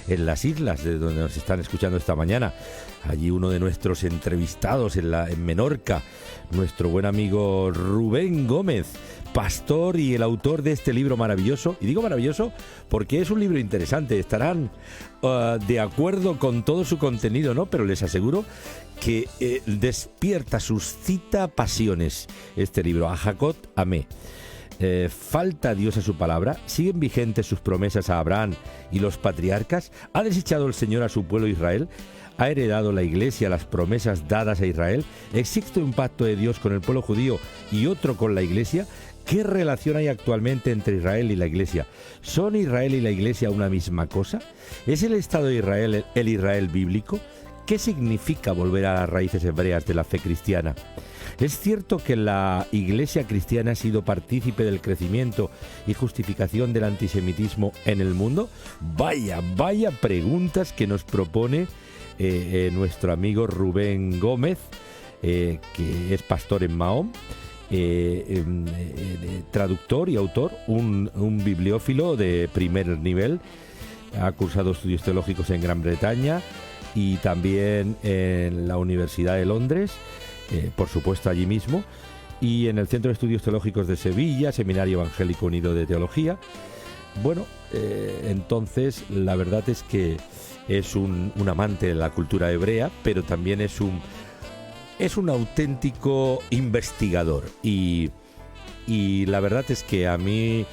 en las islas de donde nos están escuchando esta mañana. Allí uno de nuestros entrevistados en Menorca, nuestro buen amigo Rubén Gómez, pastor y el autor de este libro maravilloso. Y digo maravilloso porque es un libro interesante. Estarán de acuerdo con todo su contenido, ¿no? Pero les aseguro que despierta, suscita pasiones este libro. Ajakot Amé. Falta Dios a su palabra, siguen vigentes sus promesas a Abraham y los patriarcas, ha desechado el Señor a su pueblo Israel, ha heredado la Iglesia las promesas dadas a Israel, existe un pacto de Dios con el pueblo judío y otro con la Iglesia. ¿Qué relación hay actualmente entre Israel y la Iglesia? ¿Son Israel y la Iglesia una misma cosa? ¿Es el Estado de Israel el Israel bíblico? ¿Qué significa volver a las raíces hebreas de la fe cristiana? ¿Es cierto que la Iglesia cristiana ha sido partícipe del crecimiento y justificación del antisemitismo en el mundo? Vaya preguntas que nos propone nuestro amigo Rubén Gómez, que es pastor en Mahón, traductor y autor, un bibliófilo de primer nivel, ha cursado estudios teológicos en Gran Bretaña y también en la Universidad de Londres, por supuesto allí mismo, y en el Centro de Estudios Teológicos de Sevilla, Seminario Evangélico Unido de Teología. Bueno, entonces la verdad es que es un amante de la cultura hebrea, pero también es un auténtico investigador y la verdad es que a mí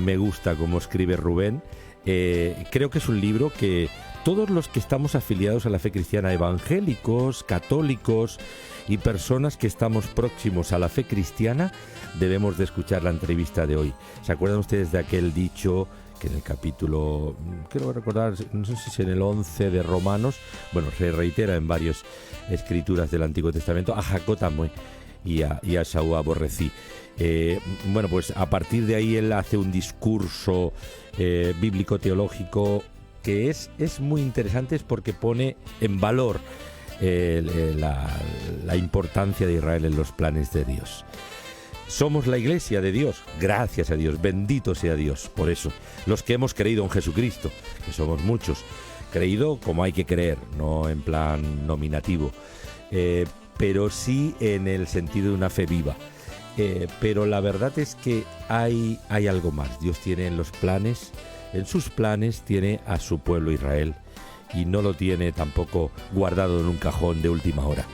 me gusta cómo escribe Rubén. Creo que es un libro que todos los que estamos afiliados a la fe cristiana, evangélicos, católicos y personas que estamos próximos a la fe cristiana, debemos de escuchar la entrevista de hoy. ¿Se acuerdan ustedes de aquel dicho que en el capítulo, quiero recordar, no sé si es en el 11 de Romanos, bueno, se reitera en varias escrituras del Antiguo Testamento, a Ajakot Amé y a Esaú aborrecí? Bueno, pues a partir de ahí él hace un discurso bíblico-teológico que es muy interesante, es porque pone en valor la importancia de Israel en los planes de Dios. Somos la Iglesia de Dios, gracias a Dios, bendito sea Dios por eso. Los que hemos creído en Jesucristo, que somos muchos, creído como hay que creer, no en plan nominativo, pero sí en el sentido de una fe viva. Pero la verdad es que hay algo más. Dios tiene en sus planes tiene a su pueblo Israel y no lo tiene tampoco guardado en un cajón de última hora.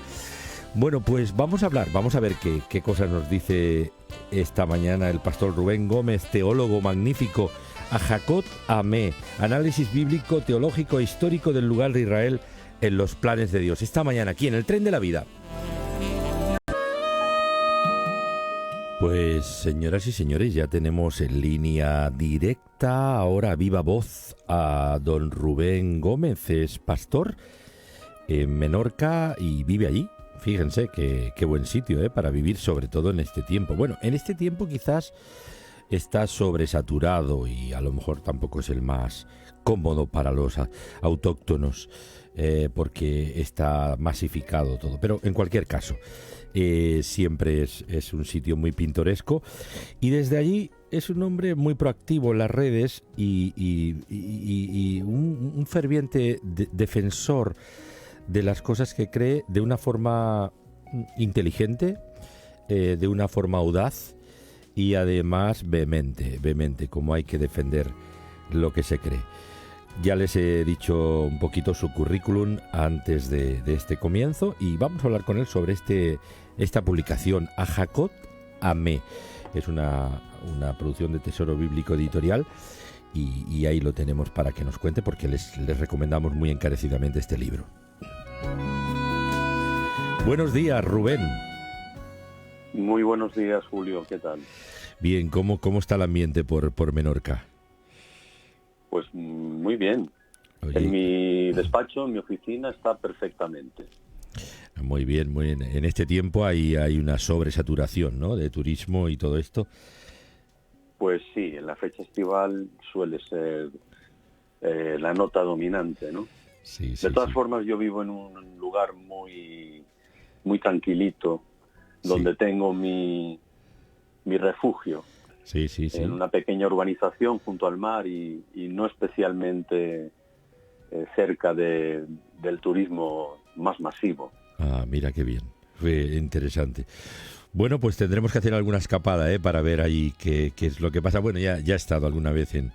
Bueno, pues vamos a ver qué cosas nos dice esta mañana el pastor Rubén Gómez, teólogo magnífico. Ajakot Amé, análisis bíblico, teológico e histórico del lugar de Israel en los planes de Dios. Esta mañana aquí en el Tren de la Vida. Pues señoras y señores, ya tenemos en línea directa, ahora a viva voz, a don Rubén Gómez. Es pastor en Menorca y vive allí. Fíjense qué buen sitio para vivir, sobre todo en este tiempo. Bueno, en este tiempo quizás está sobresaturado y a lo mejor tampoco es el más cómodo para los autóctonos, porque está masificado todo. Pero en cualquier caso, siempre es un sitio muy pintoresco y desde allí es un hombre muy proactivo en las redes y un ferviente defensor de las cosas que cree de una forma inteligente, de una forma audaz y además vehemente, como hay que defender lo que se cree. Ya les he dicho un poquito su currículum antes de este comienzo y vamos a hablar con él sobre esta publicación, Ajakot Amé. Es una producción de Tesoro Bíblico Editorial y ahí lo tenemos para que nos cuente, porque les recomendamos muy encarecidamente este libro. Buenos días, Rubén. Muy buenos días, Julio. ¿Qué tal? Bien, ¿cómo está el ambiente por Menorca? Pues muy bien. Oye. En mi despacho, en mi oficina, está perfectamente. Muy bien, muy bien. En este tiempo hay una sobresaturación, ¿no?, de turismo y todo esto. Pues sí, en la fecha estival suele ser la nota dominante, ¿no? Sí, de todas formas, yo vivo en un lugar muy tranquilito, donde tengo mi refugio. Sí. En una pequeña urbanización junto al mar y no especialmente cerca del turismo más masivo. Ah, mira qué bien, fue interesante. Bueno, pues tendremos que hacer alguna escapada, para ver ahí qué es lo que pasa. Bueno, ya he estado alguna vez en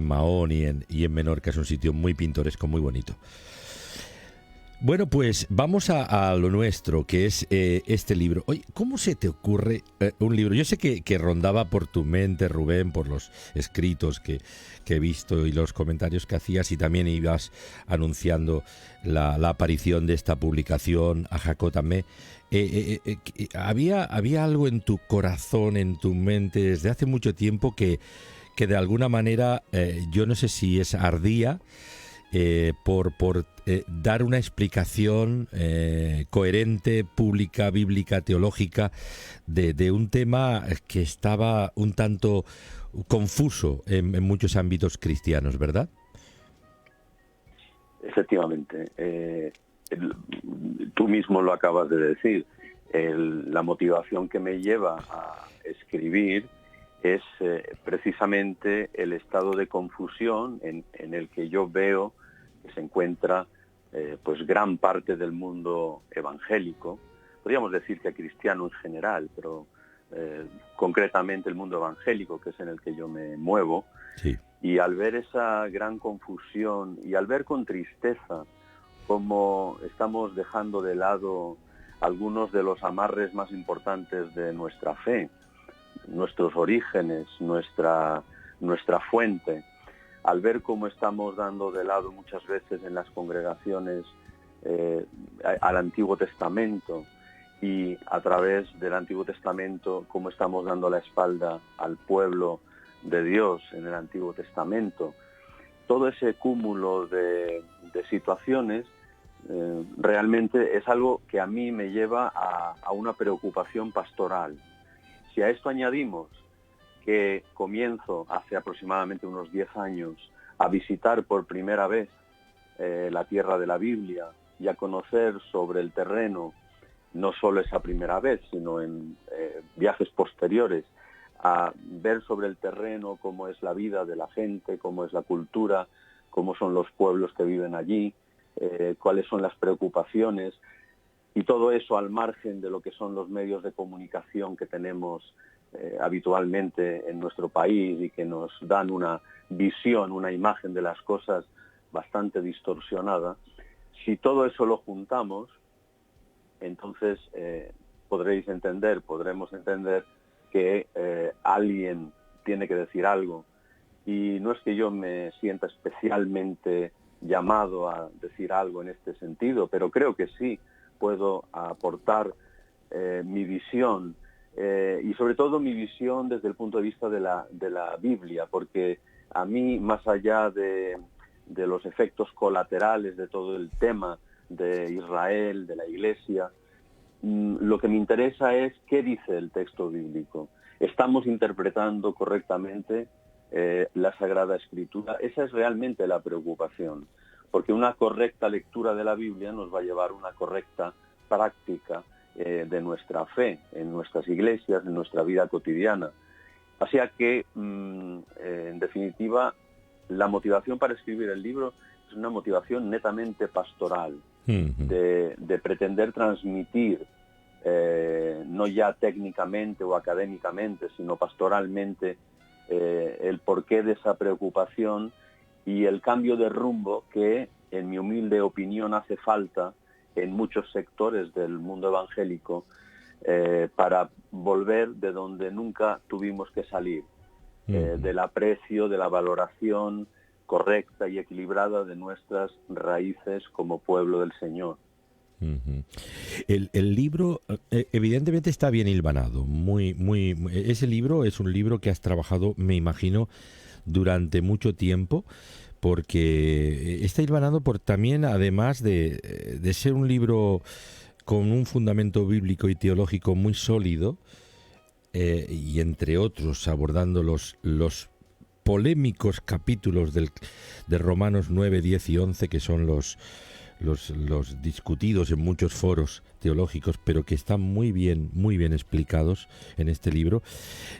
Mahón y en Menorca, es un sitio muy pintoresco, muy bonito. Bueno, pues vamos a lo nuestro, que es este libro. Oye, ¿cómo se te ocurre un libro? Yo sé que rondaba por tu mente, Rubén, por los escritos que he visto y los comentarios que hacías, y también ibas anunciando la aparición de esta publicación a Jacotame. ¿Había algo en tu corazón, en tu mente, desde hace mucho tiempo que de alguna manera, yo no sé si es ardía, por dar una explicación coherente, pública, bíblica, teológica de un tema que estaba un tanto confuso en muchos ámbitos cristianos, ¿verdad? Efectivamente. Tú mismo lo acabas de decir. La motivación que me lleva a escribir es precisamente el estado de confusión en el que yo veo que se encuentra pues gran parte del mundo evangélico. Podríamos decir que cristiano en general, pero concretamente el mundo evangélico, que es en el que yo me muevo. Sí. Y al ver esa gran confusión y al ver con tristeza cómo estamos dejando de lado algunos de los amarres más importantes de nuestra fe, nuestros orígenes, nuestra fuente, al ver cómo estamos dando de lado muchas veces en las congregaciones al Antiguo Testamento, y a través del Antiguo Testamento cómo estamos dando la espalda al pueblo de Dios en el Antiguo Testamento, todo ese cúmulo de situaciones realmente es algo que a mí me lleva a una preocupación pastoral. Si a esto añadimos que comienzo hace aproximadamente unos 10 años a visitar por primera vez la tierra de la Biblia y a conocer sobre el terreno, no solo esa primera vez, sino en viajes posteriores, a ver sobre el terreno cómo es la vida de la gente, cómo es la cultura, cómo son los pueblos que viven allí, cuáles son las preocupaciones, y todo eso al margen de lo que son los medios de comunicación que tenemos habitualmente en nuestro país y que nos dan una visión, una imagen de las cosas bastante distorsionada. Si todo eso lo juntamos, entonces podremos entender que alguien tiene que decir algo. Y no es que yo me sienta especialmente llamado a decir algo en este sentido, pero creo que sí puedo aportar mi visión, y sobre todo mi visión desde el punto de vista de la Biblia, porque a mí, más allá de los efectos colaterales de todo el tema de Israel, de la Iglesia, lo que me interesa es qué dice el texto bíblico. ¿Estamos interpretando correctamente la Sagrada Escritura? Esa es realmente la preocupación, porque una correcta lectura de la Biblia nos va a llevar a una correcta práctica de nuestra fe, en nuestras iglesias, en nuestra vida cotidiana. Así que, en definitiva, la motivación para escribir el libro es una motivación netamente pastoral, de pretender transmitir, no ya técnicamente o académicamente, sino pastoralmente, el porqué de esa preocupación y el cambio de rumbo que, en mi humilde opinión, hace falta en muchos sectores del mundo evangélico para volver de donde nunca tuvimos que salir, del aprecio, de la valoración correcta y equilibrada de nuestras raíces como pueblo del Señor. El libro evidentemente está bien hilvanado, ese libro es un libro que has trabajado, me imagino, durante mucho tiempo, porque está hilvanado también, además de ser un libro con un fundamento bíblico y teológico muy sólido, y entre otros abordando los polémicos capítulos de Romanos 9, 10 y 11, que son los discutidos en muchos foros teológicos, pero que están muy bien explicados en este libro.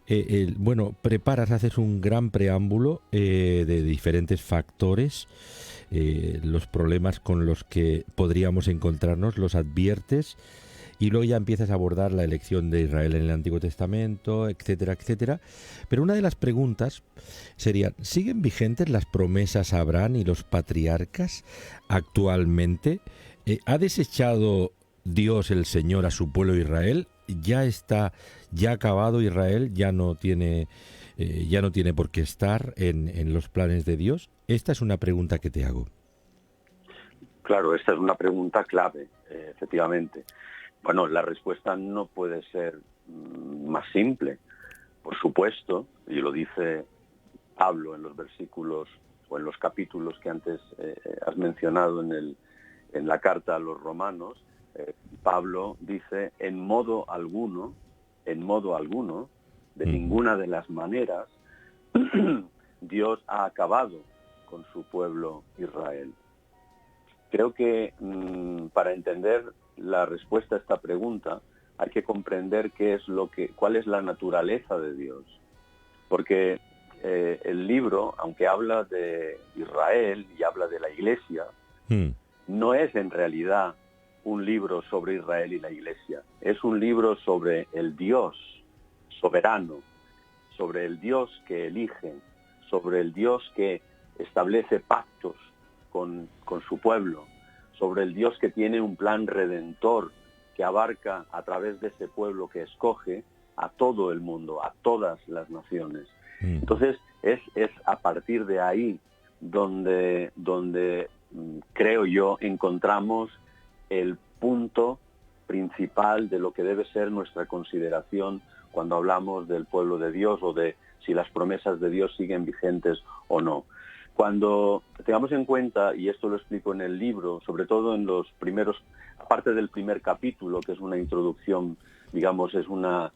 Haces un gran preámbulo de diferentes factores los problemas con los que podríamos encontrarnos, los adviertes, y luego ya empiezas a abordar la elección de Israel en el Antiguo Testamento, etcétera, etcétera. Pero una de las preguntas sería, ¿siguen vigentes las promesas a Abraham y los patriarcas actualmente? ¿Ha desechado Dios el Señor a su pueblo Israel? ¿Ya ha acabado Israel? ¿Ya no tiene por qué estar en los planes de Dios? Esta es una pregunta que te hago. Claro, esta es una pregunta clave, efectivamente. Bueno, la respuesta no puede ser más simple. Por supuesto, y lo dice Pablo en los versículos o en los capítulos que antes has mencionado en la carta a los romanos, Pablo dice, en modo alguno, de ninguna de las maneras, Dios ha acabado con su pueblo Israel. Creo que para entender la respuesta a esta pregunta hay que comprender cuál es la naturaleza de Dios. Porque el libro, aunque habla de Israel y habla de la Iglesia, no es en realidad un libro sobre Israel y la Iglesia. Es un libro sobre el Dios soberano, sobre el Dios que elige, sobre el Dios que establece pactos con su pueblo, sobre el Dios que tiene un plan redentor que abarca a través de ese pueblo que escoge a todo el mundo, a todas las naciones. Entonces es a partir de ahí donde creo yo encontramos el punto principal de lo que debe ser nuestra consideración cuando hablamos del pueblo de Dios o de si las promesas de Dios siguen vigentes o no. Cuando tengamos en cuenta, y esto lo explico en el libro, sobre todo en los primeros, aparte del primer capítulo, que es una introducción, digamos, es una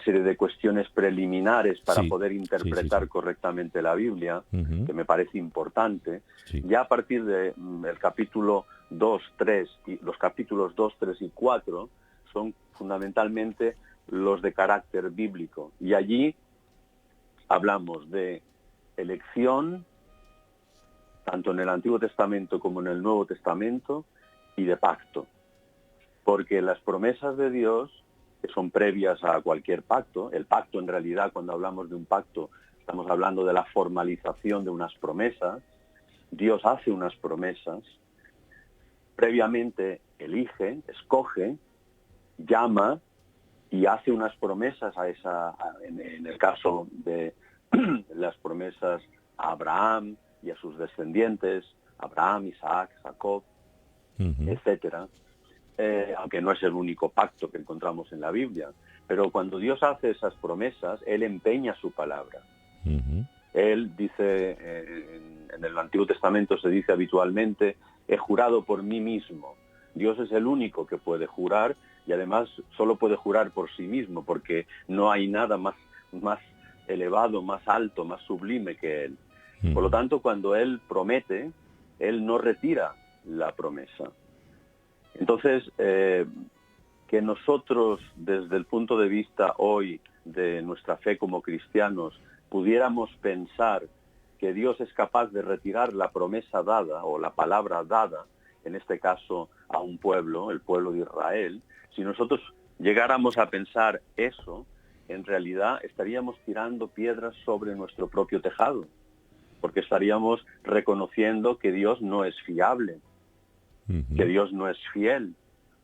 serie de cuestiones preliminares para poder interpretar correctamente la Biblia, que me parece importante. Ya a partir del capítulo 2, 3, y los capítulos 2, 3 y 4 son fundamentalmente los de carácter bíblico. Y allí hablamos de elección, tanto en el Antiguo Testamento como en el Nuevo Testamento, y de pacto. Porque las promesas de Dios, que son previas a cualquier pacto, el pacto en realidad, cuando hablamos de un pacto, estamos hablando de la formalización de unas promesas. Dios hace unas promesas, previamente elige, escoge, llama y hace unas promesas en el caso de las promesas a Abraham y a sus descendientes, Abraham, Isaac, Jacob, etcétera, aunque no es el único pacto que encontramos en la Biblia. Pero cuando Dios hace esas promesas, Él empeña su palabra. Él dice, en el Antiguo Testamento se dice habitualmente, he jurado por mí mismo. Dios es el único que puede jurar y además solo puede jurar por sí mismo, porque no hay nada más elevado, más alto, más sublime que Él. Por lo tanto, cuando Él promete, Él no retira la promesa. Entonces, que nosotros, desde el punto de vista hoy de nuestra fe como cristianos, pudiéramos pensar que Dios es capaz de retirar la promesa dada o la palabra dada, en este caso a un pueblo, el pueblo de Israel, si nosotros llegáramos a pensar eso, en realidad estaríamos tirando piedras sobre nuestro propio tejado, porque estaríamos reconociendo que Dios no es fiable, que Dios no es fiel,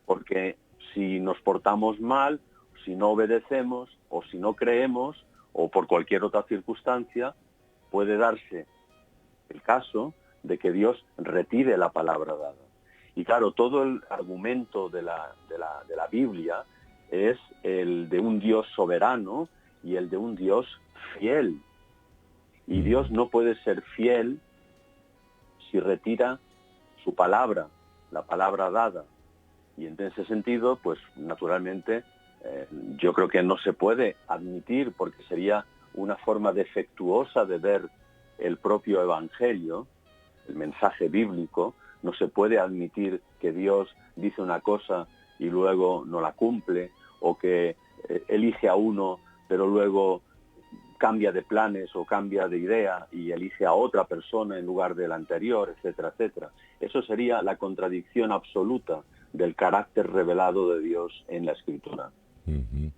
porque si nos portamos mal, si no obedecemos o si no creemos o por cualquier otra circunstancia, puede darse el caso de que Dios retire la palabra dada. Y claro, todo el argumento de la Biblia es el de un Dios soberano y el de un Dios fiel. Y Dios no puede ser fiel si retira su palabra, la palabra dada. Y en ese sentido, pues naturalmente, yo creo que no se puede admitir, porque sería una forma defectuosa de ver el propio Evangelio, el mensaje bíblico. No se puede admitir que Dios dice una cosa y luego no la cumple, o que elige a uno, pero luego cambia de planes o cambia de idea y elige a otra persona en lugar del anterior, etcétera, etcétera. Eso sería la contradicción absoluta del carácter revelado de Dios en la Escritura. Uh-huh.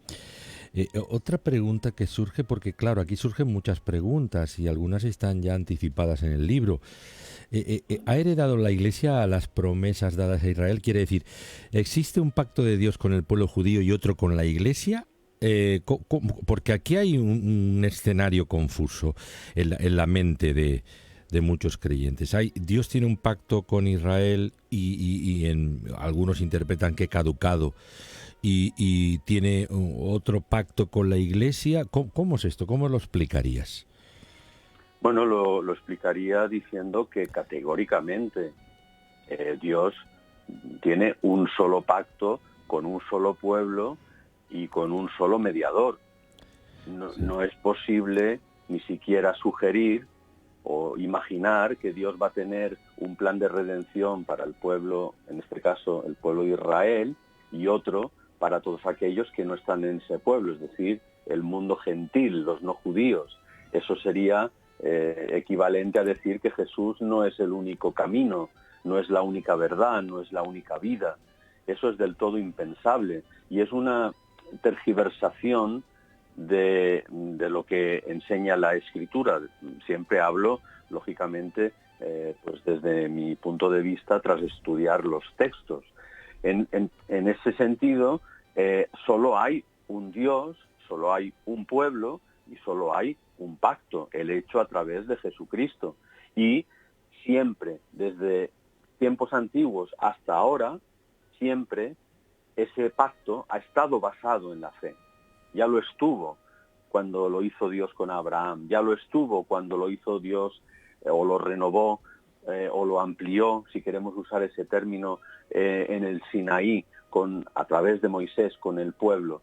Otra pregunta que surge, porque claro, aquí surgen muchas preguntas y algunas están ya anticipadas en el libro. ¿Ha heredado la Iglesia las promesas dadas a Israel? Quiere decir, ¿existe un pacto de Dios con el pueblo judío y otro con la Iglesia? Porque aquí hay un escenario confuso en la mente de muchos creyentes. Dios tiene un pacto con Israel y algunos interpretan que caducado, y tiene otro pacto con la Iglesia. ¿Cómo es esto? ¿Cómo lo explicarías? Bueno, lo explicaría diciendo que categóricamente Dios tiene un solo pacto con un solo pueblo y con un solo mediador. No es posible ni siquiera sugerir o imaginar que Dios va a tener un plan de redención para el pueblo, en este caso el pueblo de Israel, y otro para todos aquellos que no están en ese pueblo, es decir, el mundo gentil, los no judíos. Eso sería equivalente a decir que Jesús no es el único camino, no es la única verdad, no es la única vida. Eso es del todo impensable y es una tergiversación de lo que enseña la Escritura. Siempre hablo, lógicamente, pues desde mi punto de vista, tras estudiar los textos. En ese sentido, solo hay un Dios, solo hay un pueblo y solo hay un pacto, el hecho a través de Jesucristo. Y siempre, desde tiempos antiguos hasta ahora, siempre ese pacto ha estado basado en la fe. Ya lo estuvo cuando lo hizo Dios con Abraham, ya lo estuvo cuando lo hizo Dios o lo renovó o lo amplió, si queremos usar ese término, en el Sinaí, a través de Moisés, con el pueblo.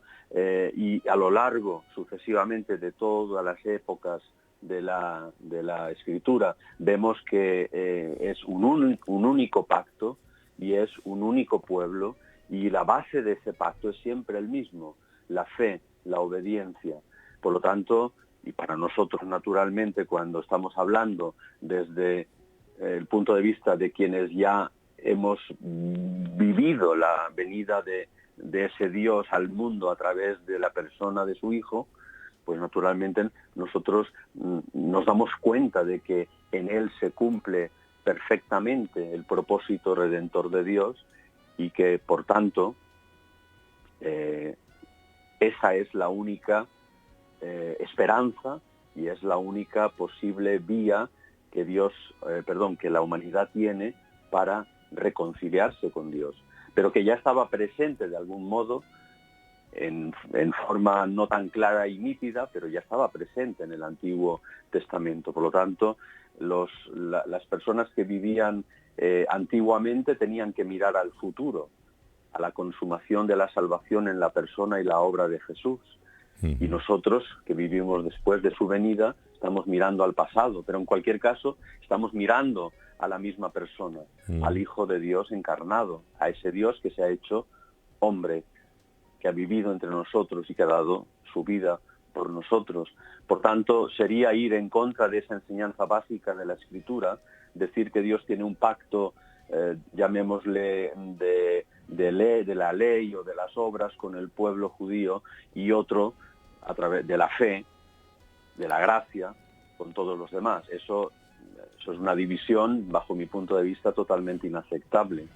Y a lo largo, sucesivamente, de todas las épocas de la Escritura, vemos que es un único pacto y es un único pueblo, y la base de ese pacto es siempre el mismo, la fe, la obediencia. Por lo tanto, y para nosotros naturalmente, cuando estamos hablando desde el punto de vista de quienes ya hemos vivido la venida de ese Dios al mundo a través de la persona de su Hijo, pues naturalmente nosotros nos damos cuenta de que en Él se cumple perfectamente el propósito redentor de Dios y que, por tanto, esa es la única esperanza y es la única posible vía que la humanidad tiene para reconciliarse con Dios, pero que ya estaba presente de algún modo en forma no tan clara y nítida, pero ya estaba presente en el Antiguo Testamento. Por lo tanto, las personas que vivían antiguamente tenían que mirar al futuro, a la consumación de la salvación en la persona y la obra de Jesús. Y nosotros, que vivimos después de su venida, estamos mirando al pasado, pero en cualquier caso estamos mirando a la misma persona, al Hijo de Dios encarnado, a ese Dios que se ha hecho hombre, que ha vivido entre nosotros y que ha dado su vida por nosotros. Por tanto, sería ir en contra de esa enseñanza básica de la Escritura, decir que Dios tiene un pacto, llamémosle de la ley o de las obras con el pueblo judío, y otro a través de la fe, de la gracia, con todos los demás. Eso es una división, bajo mi punto de vista, totalmente inaceptable.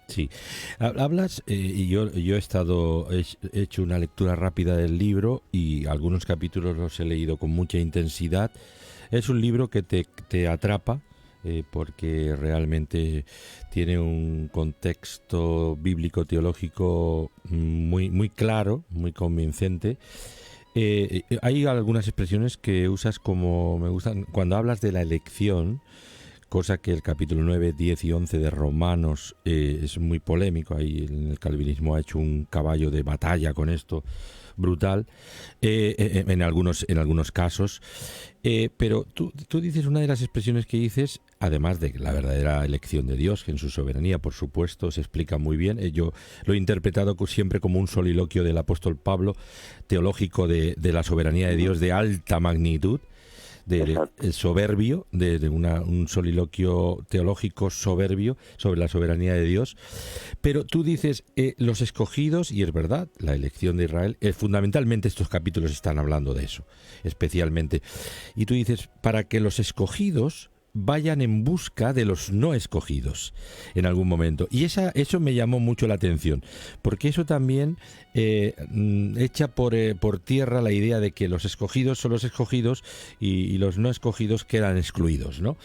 Sí, hablas, y yo he hecho una lectura rápida del libro y algunos capítulos los he leído con mucha intensidad. Es un libro que te atrapa, porque realmente tiene un contexto bíblico-teológico muy, muy claro, muy convincente. Hay algunas expresiones que usas, como me gustan, cuando hablas de la elección, cosa que el capítulo 9, 10 y 11 de Romanos es muy polémico. Ahí el calvinismo ha hecho un caballo de batalla con esto brutal en algunos casos. Pero tú dices, una de las expresiones que dices, además de la verdadera elección de Dios, que en su soberanía, por supuesto, se explica muy bien. Yo lo he interpretado siempre como un soliloquio del apóstol Pablo, teológico de la soberanía de Dios de alta magnitud, de soberbio, de un soliloquio teológico soberbio sobre la soberanía de Dios. Pero tú dices, los escogidos, y es verdad, la elección de Israel, fundamentalmente estos capítulos están hablando de eso, especialmente. Y tú dices, para que los escogidos vayan en busca de los no escogidos en algún momento. Y eso me llamó mucho la atención, porque eso también echa por tierra la idea de que los escogidos son los escogidos y los no escogidos quedan excluidos, ¿no?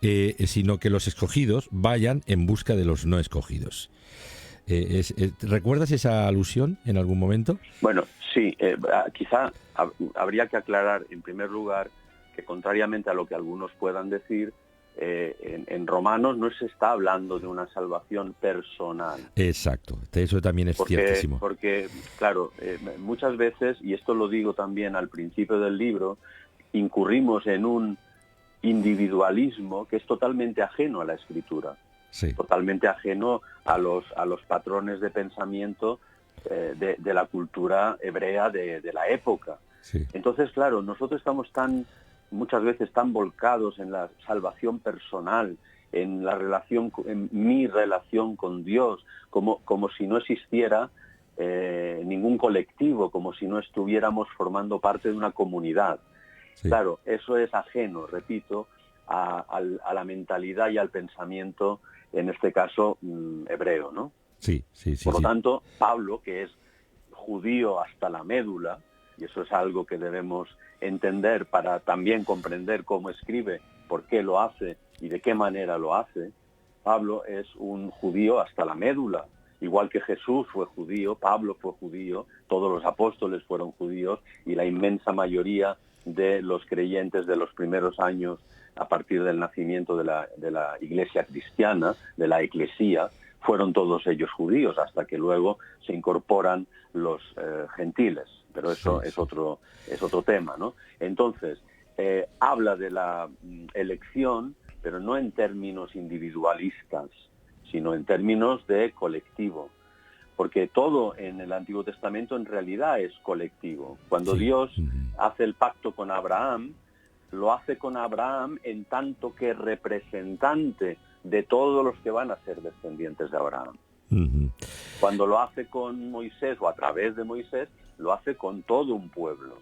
Sino que los escogidos vayan en busca de los no escogidos. ¿Recuerdas esa alusión en algún momento? Bueno, sí, quizá habría que aclarar en primer lugar que, contrariamente a lo que algunos puedan decir, en Romanos no se está hablando de una salvación personal. Exacto, eso también es ciertísimo. Porque, claro, muchas veces, y esto lo digo también al principio del libro, incurrimos en un individualismo que es totalmente ajeno a la Escritura, sí, totalmente ajeno a los patrones de pensamiento de la cultura hebrea de la época. Sí. Entonces, claro, nosotros estamos muchas veces tan volcados en la salvación personal, en mi relación con Dios, como si no existiera ningún colectivo, como si no estuviéramos formando parte de una comunidad. Sí. Claro, eso es ajeno, repito, a la mentalidad y al pensamiento, en este caso, hebreo, ¿no? Sí. Por lo tanto, Pablo, que es judío hasta la médula, y eso es algo que debemos entender para también comprender cómo escribe, por qué lo hace y de qué manera lo hace. Pablo es un judío hasta la médula, igual que Jesús fue judío, Pablo fue judío, todos los apóstoles fueron judíos y la inmensa mayoría de los creyentes de los primeros años a partir del nacimiento de la iglesia cristiana, de la eclesía, fueron todos ellos judíos, hasta que luego se incorporan los gentiles. Pero eso es otro tema, ¿no? Entonces, habla de la elección, pero no en términos individualistas, sino en términos de colectivo. Porque todo en el Antiguo Testamento en realidad es colectivo. Cuando Dios hace el pacto con Abraham, lo hace con Abraham en tanto que representante de todos los que van a ser descendientes de Abraham. Cuando lo hace con Moisés, o a través de Moisés, lo hace con todo un pueblo.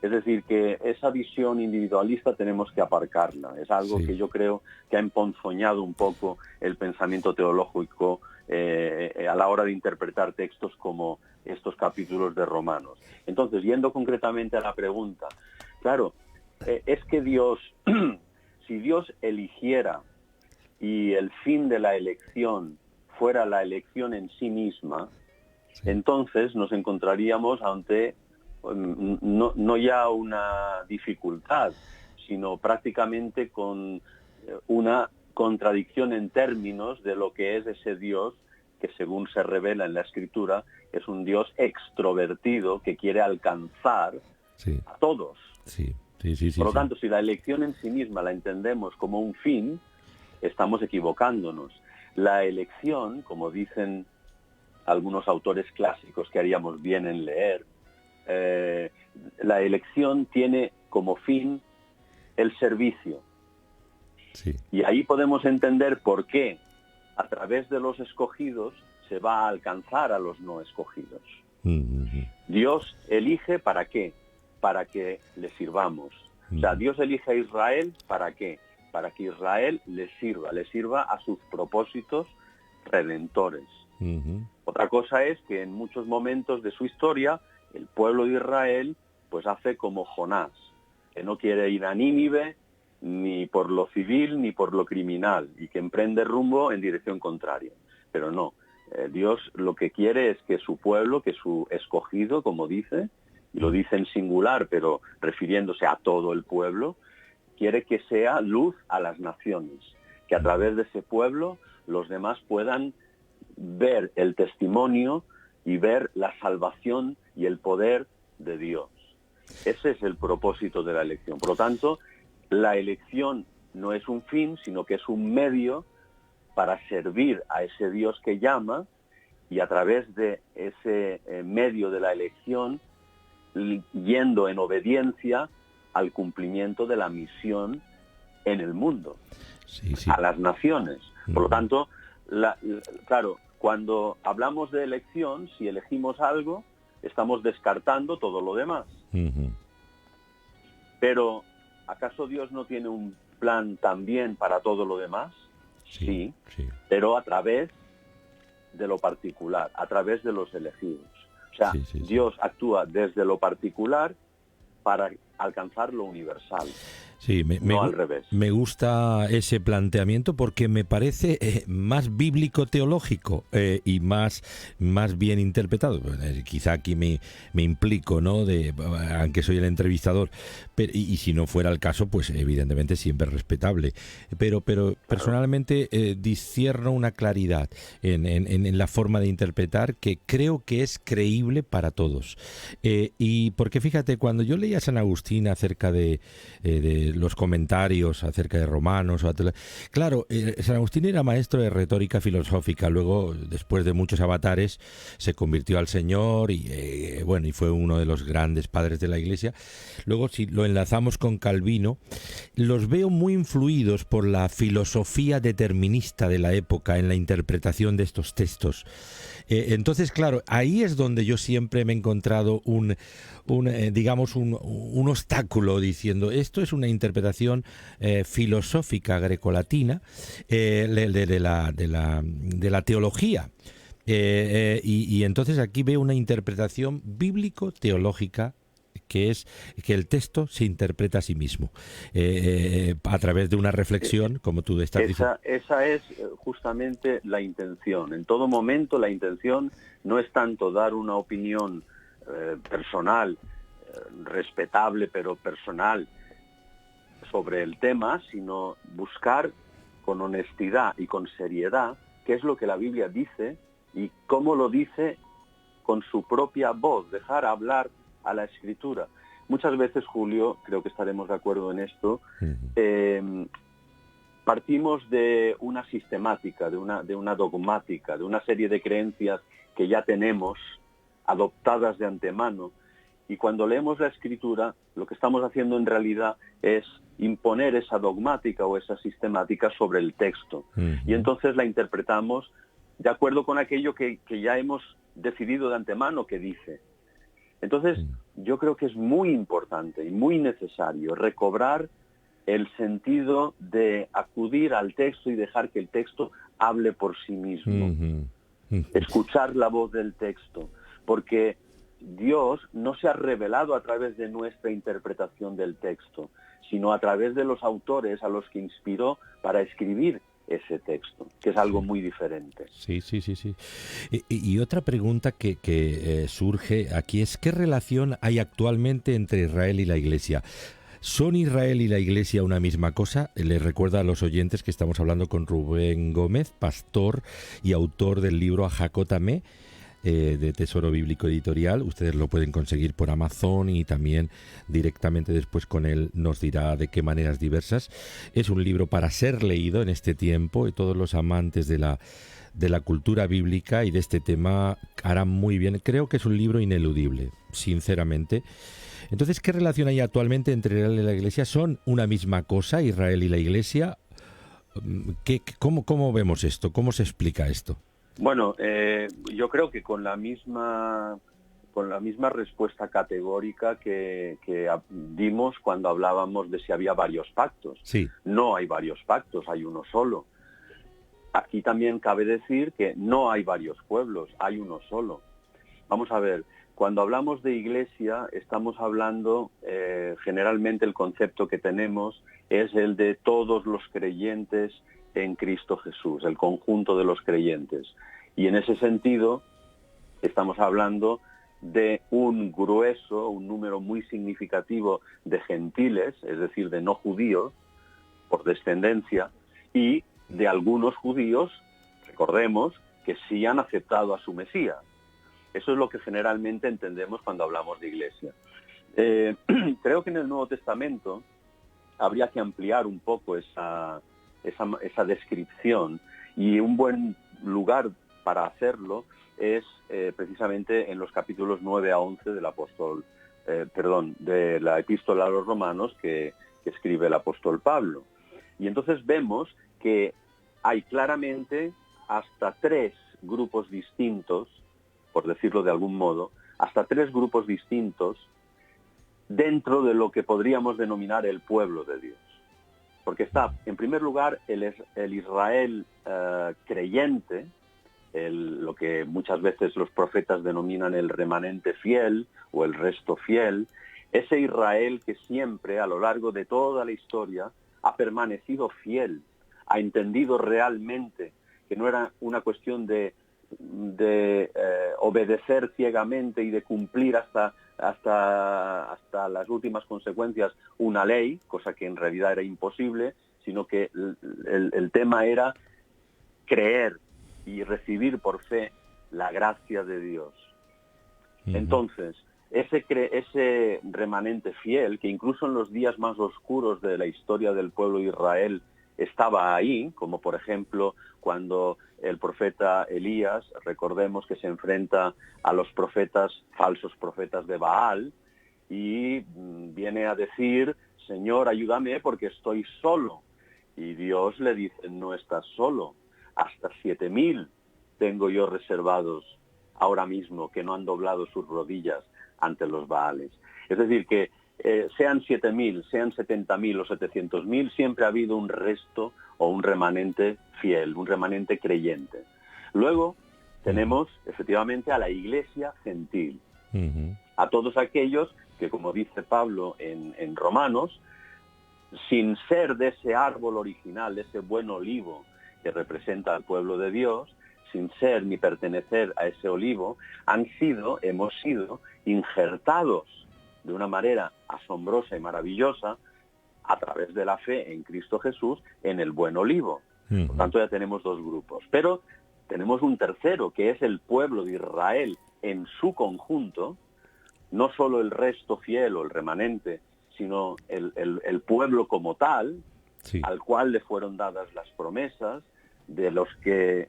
Es decir, que esa visión individualista tenemos que aparcarla. Es algo que yo creo que ha emponzoñado un poco el pensamiento teológico a la hora de interpretar textos como estos capítulos de Romanos. Entonces, yendo concretamente a la pregunta, claro, es que Dios, si Dios eligiera y el fin de la elección fuera la elección en sí misma, entonces nos encontraríamos ante no ya una dificultad, sino prácticamente con una contradicción en términos de lo que es ese Dios que, según se revela en la Escritura, es un Dios extrovertido que quiere alcanzar a todos. Por lo tanto, si la elección en sí misma la entendemos como un fin, estamos equivocándonos. La elección, como dicen algunos autores clásicos que haríamos bien en leer, la elección tiene como fin el servicio. Y ahí podemos entender por qué a través de los escogidos se va a alcanzar a los no escogidos. Dios elige ¿para qué? Para que le sirvamos. O sea, Dios elige a Israel ¿para qué? Para que Israel le sirva a sus propósitos redentores. Otra cosa es que en muchos momentos de su historia el pueblo de Israel pues hace como Jonás, que no quiere ir a Nínive ni por lo civil ni por lo criminal y que emprende rumbo en dirección contraria. Pero no, Dios lo que quiere es que su pueblo, que su escogido, como dice, y lo dice en singular pero refiriéndose a todo el pueblo, quiere que sea luz a las naciones, que que a través de ese pueblo los demás puedan ver el testimonio y ver la salvación y el poder de Dios. Ese es el propósito de la elección. Por lo tanto, la elección no es un fin, sino que es un medio para servir a ese Dios que llama, y a través de ese medio de la elección, yendo en obediencia al cumplimiento de la misión en el mundo, a las naciones. Por lo tanto, claro, cuando hablamos de elección, si elegimos algo, estamos descartando todo lo demás. Pero, ¿acaso Dios no tiene un plan también para todo lo demás? Sí, pero a través de lo particular, a través de los elegidos. O sea, Dios actúa desde lo particular para alcanzar lo universal. Sí, no al revés. Me gusta ese planteamiento porque me parece más bíblico-teológico y más bien interpretado. Quizá aquí me implico, ¿no? Aunque soy el entrevistador, y si no fuera el caso, pues evidentemente siempre respetable. Pero personalmente discierno una claridad en la forma de interpretar que creo que es creíble para todos. Y porque fíjate, cuando yo leía a San Agustín acerca de los comentarios acerca de Romanos. Claro, San Agustín era maestro de retórica filosófica, luego, después de muchos avatares, se convirtió al Señor y fue uno de los grandes padres de la Iglesia. Luego, si lo enlazamos con Calvino, los veo muy influidos por la filosofía determinista de la época en la interpretación de estos textos. Entonces, claro, ahí es donde yo siempre me he encontrado un obstáculo diciendo esto es una interpretación filosófica grecolatina de la teología. Y entonces aquí veo una interpretación bíblico-teológica que es que el texto se interpreta a sí mismo a través de una reflexión, como tú estás diciendo. Esa es justamente la intención. En todo momento la intención no es tanto dar una opinión personal, respetable pero personal, sobre el tema, sino buscar con honestidad y con seriedad qué es lo que la Biblia dice y cómo lo dice con su propia voz, dejar hablar a la Escritura. Muchas veces, Julio, creo que estaremos de acuerdo en esto, partimos de una sistemática, de una dogmática, de una serie de creencias que ya tenemos adoptadas de antemano, y cuando leemos la Escritura, lo que estamos haciendo en realidad es imponer esa dogmática o esa sistemática sobre el texto. Y entonces la interpretamos de acuerdo con aquello que ya hemos decidido de antemano que dice. Entonces, yo creo que es muy importante y muy necesario recobrar el sentido de acudir al texto y dejar que el texto hable por sí mismo. Escuchar la voz del texto, porque Dios no se ha revelado a través de nuestra interpretación del texto, sino a través de los autores a los que inspiró para escribir ese texto, que es algo muy diferente. Sí. Y otra pregunta que surge aquí es: ¿qué relación hay actualmente entre Israel y la Iglesia? ¿Son Israel y la Iglesia una misma cosa? Les recuerdo a los oyentes que estamos hablando con Rubén Gómez, pastor y autor del libro Ajacotamé, de Tesoro Bíblico Editorial. Ustedes lo pueden conseguir por Amazon y también directamente después con él nos dirá de qué maneras diversas. Es un libro para ser leído en este tiempo y todos los amantes de la cultura bíblica y de este tema harán muy bien. Creo que es un libro ineludible, sinceramente. Entonces, ¿qué relación hay actualmente entre Israel y la Iglesia? ¿Son una misma cosa, Israel y la Iglesia? ¿Cómo vemos esto? ¿Cómo se explica esto? Bueno, yo creo que con la misma respuesta categórica que dimos cuando hablábamos de si había varios pactos. Sí. No hay varios pactos, hay uno solo. Aquí también cabe decir que no hay varios pueblos, hay uno solo. Vamos a ver, cuando hablamos de iglesia estamos hablando, generalmente el concepto que tenemos es el de todos los creyentes en Cristo Jesús, el conjunto de los creyentes. Y en ese sentido estamos hablando de un número muy significativo de gentiles, es decir, de no judíos, por descendencia, y de algunos judíos, recordemos, que sí han aceptado a su Mesías. Eso es lo que generalmente entendemos cuando hablamos de iglesia. Creo que en el Nuevo Testamento habría que ampliar un poco esa descripción, y un buen lugar para hacerlo es precisamente en los capítulos 9 a 11 de la Epístola a los Romanos que escribe el apóstol Pablo. Y entonces vemos que hay claramente hasta 3 grupos distintos, por decirlo de algún modo, hasta 3 grupos distintos dentro de lo que podríamos denominar el pueblo de Dios. Porque está, en primer lugar, el Israel creyente, lo que muchas veces los profetas denominan el remanente fiel o el resto fiel, ese Israel que siempre, a lo largo de toda la historia, ha permanecido fiel, ha entendido realmente que no era una cuestión de obedecer ciegamente y de cumplir hasta las últimas consecuencias una ley, cosa que en realidad era imposible, sino que el tema era creer y recibir por fe la gracia de Dios. Uh-huh. Entonces, ese remanente fiel, que incluso en los días más oscuros de la historia del pueblo de Israel estaba ahí, como por ejemplo cuando el profeta Elías, recordemos que se enfrenta a los falsos profetas de Baal, y viene a decir: Señor, ayúdame porque estoy solo. Y Dios le dice: no estás solo, hasta 7,000 tengo yo reservados ahora mismo que no han doblado sus rodillas ante los Baales. Es decir, que sean 7,000, sean 70,000 o 700,000, siempre ha habido un resto o un remanente fiel, un remanente creyente. Luego tenemos efectivamente a la iglesia gentil, a todos aquellos que, como dice Pablo en Romanos, sin ser de ese árbol original, de ese buen olivo que representa al pueblo de Dios, sin ser ni pertenecer a ese olivo, hemos sido injertados de una manera asombrosa y maravillosa a través de la fe en Cristo Jesús en el buen olivo. Por tanto, ya tenemos 2 grupos. Pero tenemos un tercero, que es el pueblo de Israel en su conjunto, no solo el resto fiel o el remanente, sino el pueblo como tal, sí, al cual le fueron dadas las promesas de los que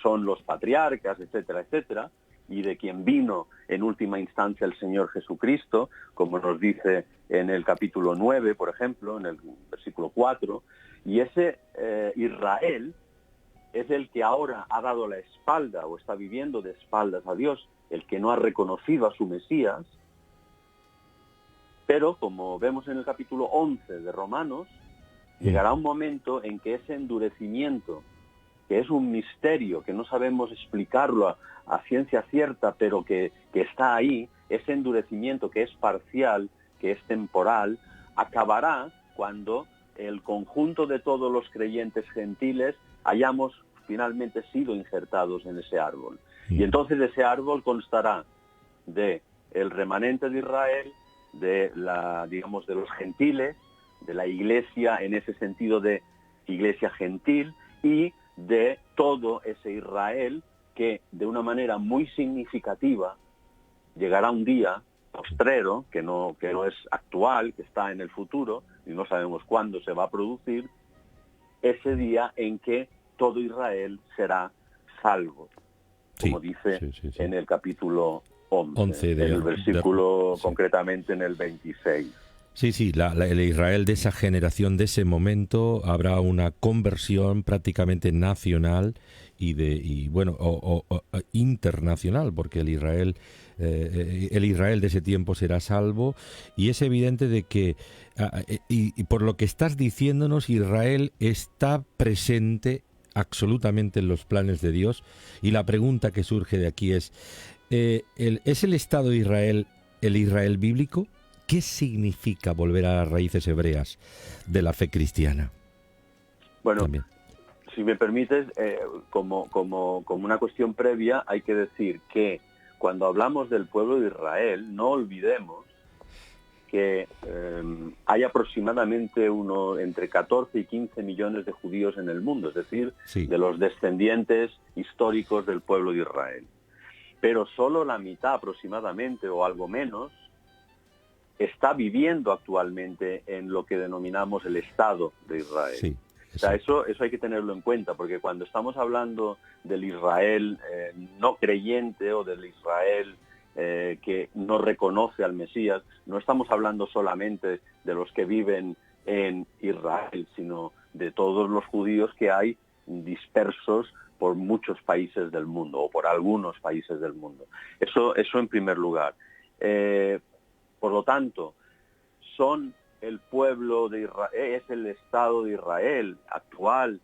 son los patriarcas, etcétera, etcétera, y de quien vino en última instancia el Señor Jesucristo, como nos dice en el capítulo 9, por ejemplo, en el versículo 4, y ese Israel es el que ahora ha dado la espalda o está viviendo de espaldas a Dios, el que no ha reconocido a su Mesías. Pero, como vemos en el capítulo 11 de Romanos, llegará un momento en que ese endurecimiento, que es un misterio, que no sabemos explicarlo a ciencia cierta, pero que está ahí, ese endurecimiento que es parcial, que es temporal, acabará cuando el conjunto de todos los creyentes gentiles hayamos finalmente sido injertados en ese árbol. Y entonces ese árbol constará de el remanente de Israel, de los gentiles, de la iglesia en ese sentido de iglesia gentil, y de todo ese Israel que de una manera muy significativa llegará un día postrero, que no es actual, que está en el futuro y no sabemos cuándo se va a producir, ese día en que todo Israel será salvo, como dice en el capítulo 11 en el versículo concretamente en el 26. Sí, el Israel de esa generación, de ese momento, habrá una conversión prácticamente nacional y internacional, porque el Israel de ese tiempo será salvo, y es evidente de que, y por lo que estás diciéndonos, Israel está presente absolutamente en los planes de Dios, y la pregunta que surge de aquí es, ¿es el Estado de Israel el Israel bíblico? ¿Qué significa volver a las raíces hebreas de la fe cristiana? Bueno, también, si me permites, como una cuestión previa, hay que decir que cuando hablamos del pueblo de Israel, no olvidemos que hay aproximadamente entre 14 y 15 millones de judíos en el mundo, es decir, sí, de los descendientes históricos del pueblo de Israel. Pero solo la mitad aproximadamente, o algo menos, está viviendo actualmente en lo que denominamos el Estado de Israel. sí, o sea, eso hay que tenerlo en cuenta, porque cuando estamos hablando del Israel no creyente o del Israel que no reconoce al Mesías, no estamos hablando solamente de los que viven en Israel, sino de todos los judíos que hay dispersos por muchos países del mundo, o por algunos países del mundo. Eso en primer lugar. Por lo tanto, son el pueblo de Israel, es el Estado de Israel actual,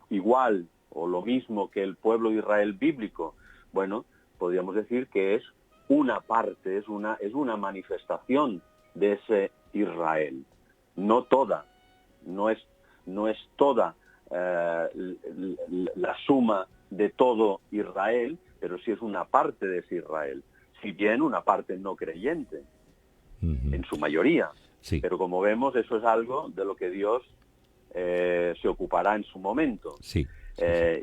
igual o lo mismo que el pueblo de Israel bíblico. Bueno, podríamos decir que es una parte, es una manifestación de ese Israel. No toda, no es toda la suma de todo Israel, pero sí es una parte de ese Israel, si bien una parte no creyente, en su mayoría. sí. Pero como vemos, eso es algo de lo que Dios se ocupará en su momento. Sí,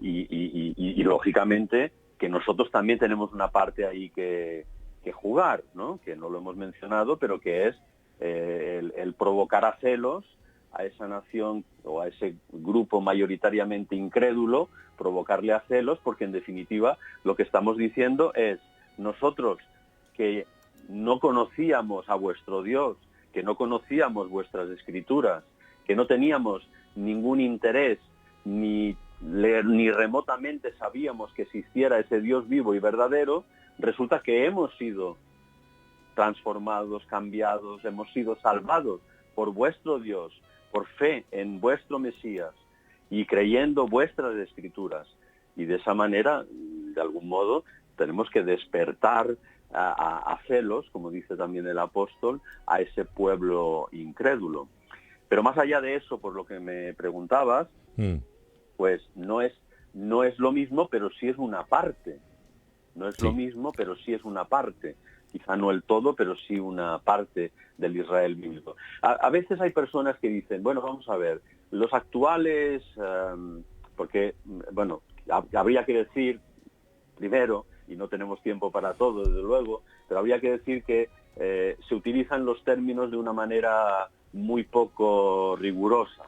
y lógicamente que nosotros también tenemos una parte ahí que jugar, ¿no? Que no lo hemos mencionado, pero que es el provocar a celos a esa nación o a ese grupo mayoritariamente incrédulo, provocarle a celos, porque en definitiva lo que estamos diciendo es: nosotros que no conocíamos a vuestro Dios, que no conocíamos vuestras escrituras, que no teníamos ningún interés ni remotamente sabíamos que existiera ese Dios vivo y verdadero, resulta que hemos sido transformados, cambiados, hemos sido salvados por vuestro Dios, por fe en vuestro Mesías y creyendo vuestras escrituras. Y de esa manera, de algún modo, tenemos que despertar a celos, como dice también el apóstol, a ese pueblo incrédulo. Pero más allá de eso, por lo que me preguntabas, pues no es lo mismo, pero sí es una parte. No es lo mismo, pero sí es una parte. Quizá no el todo, pero sí una parte del Israel bíblico. A veces hay personas que dicen, bueno, vamos a ver, los actuales, porque, bueno, habría que decir primero, y no tenemos tiempo para todo, desde luego, pero habría que decir que se utilizan los términos de una manera muy poco rigurosa,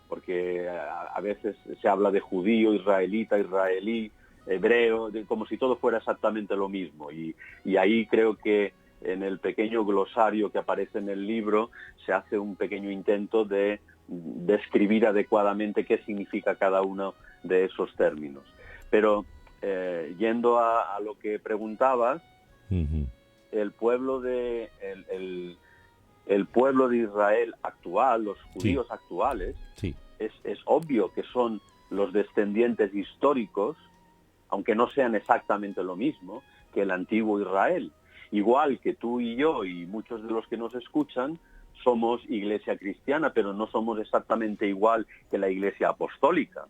porque a veces se habla de judío, israelita, israelí, hebreo, como si todo fuera exactamente lo mismo. Y ahí creo que en el pequeño glosario que aparece en el libro se hace un pequeño intento de describir adecuadamente qué significa cada uno de esos términos. Pero yendo a lo que preguntabas, el pueblo de Israel actual, los judíos actuales, es obvio que son los descendientes históricos, aunque no sean exactamente lo mismo que el antiguo Israel. Igual que tú y yo y muchos de los que nos escuchan somos iglesia cristiana, pero no somos exactamente igual que la iglesia apostólica.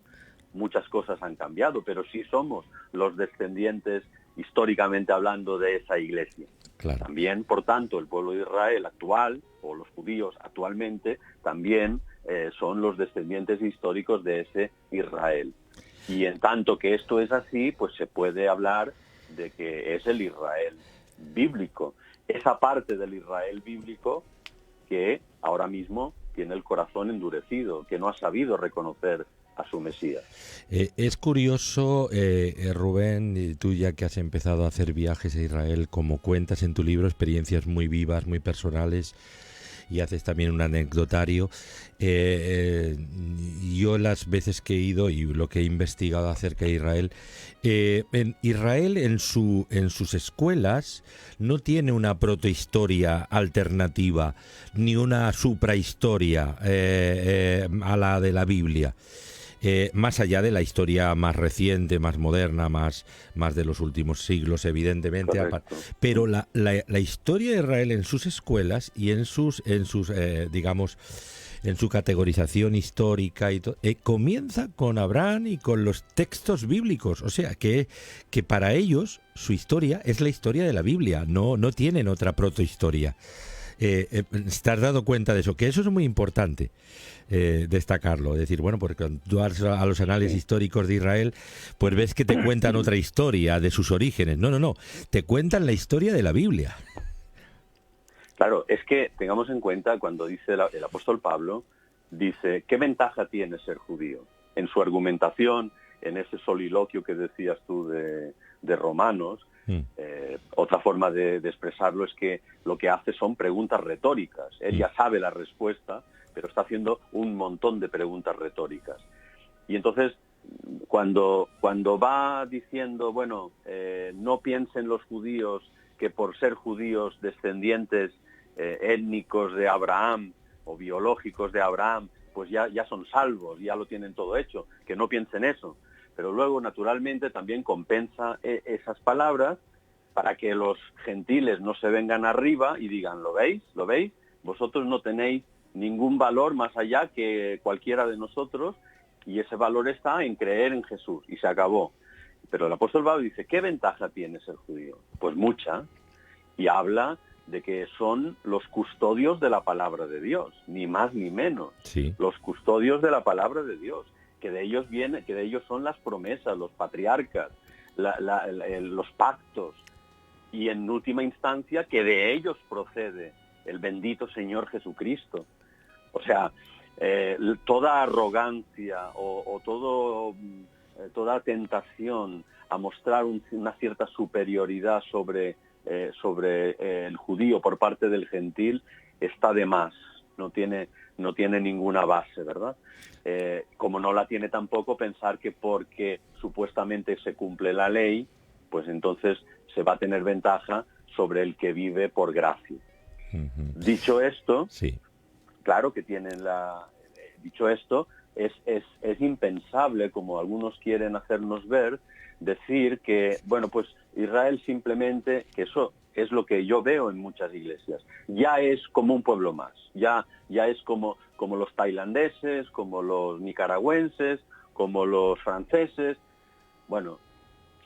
Muchas cosas han cambiado, pero sí somos los descendientes, históricamente hablando, de esa iglesia. Claro. También, por tanto, el pueblo de Israel actual, o los judíos actualmente, también son los descendientes históricos de ese Israel. Y en tanto que esto es así, pues se puede hablar de que es el Israel bíblico. Esa parte del Israel bíblico que ahora mismo tiene el corazón endurecido, que no ha sabido reconocer a su Mesías. Es curioso, Rubén, tú ya que has empezado a hacer viajes a Israel, como cuentas en tu libro, experiencias muy vivas, muy personales, y haces también un anecdotario. Yo las veces que he ido y lo que he investigado acerca de Israel, en Israel en sus escuelas no tiene una protohistoria alternativa ni una suprahistoria a la de la Biblia. Más allá de la historia más reciente, más moderna, más de los últimos siglos, evidentemente. Pero la historia de Israel en sus escuelas y en sus digamos, en su categorización histórica y comienza con Abraham y con los textos bíblicos. O sea, que para ellos su historia es la historia de la Biblia, no tienen otra protohistoria. ¿Te has dado cuenta de eso? Que eso es muy importante destacarlo. Es decir, bueno, porque cuando tú vas a los análisis históricos de Israel, pues ves que te cuentan otra historia de sus orígenes. No. Te cuentan la historia de la Biblia. Claro, es que tengamos en cuenta cuando dice el apóstol Pablo, dice, ¿qué ventaja tiene ser judío? En su argumentación, en ese soliloquio que decías tú de Romanos, otra forma de expresarlo es que lo que hace son preguntas retóricas. Él ya sabe la respuesta, pero está haciendo un montón de preguntas retóricas. Y entonces, cuando va diciendo, bueno, no piensen los judíos que por ser judíos descendientes étnicos de Abraham o biológicos de Abraham, pues ya son salvos, ya lo tienen todo hecho, que no piensen eso. Pero luego, naturalmente, también compensa esas palabras para que los gentiles no se vengan arriba y digan, ¿lo veis? ¿Lo veis? Vosotros no tenéis ningún valor más allá que cualquiera de nosotros, y ese valor está en creer en Jesús, y se acabó. Pero el apóstol Pablo dice, ¿qué ventaja tiene ser judío? Pues mucha, y habla de que son los custodios de la palabra de Dios, ni más ni menos. Sí. Los custodios de la palabra de Dios, que de ellos viene, que de ellos son las promesas, los patriarcas, los pactos, y en última instancia que de ellos procede el bendito Señor Jesucristo. O sea, toda arrogancia o toda tentación a mostrar una cierta superioridad sobre el judío por parte del gentil está de más, no tiene ninguna base, ¿verdad? Como no la tiene tampoco pensar que porque supuestamente se cumple la ley, pues entonces se va a tener ventaja sobre el que vive por gracia. Uh-huh. Dicho esto, sí. Claro que tienen dicho esto, es impensable, como algunos quieren hacernos ver, decir que, bueno, pues Israel simplemente, que eso es lo que yo veo en muchas iglesias, ya es como un pueblo más, ya es como los tailandeses, como los nicaragüenses, como los franceses. Bueno,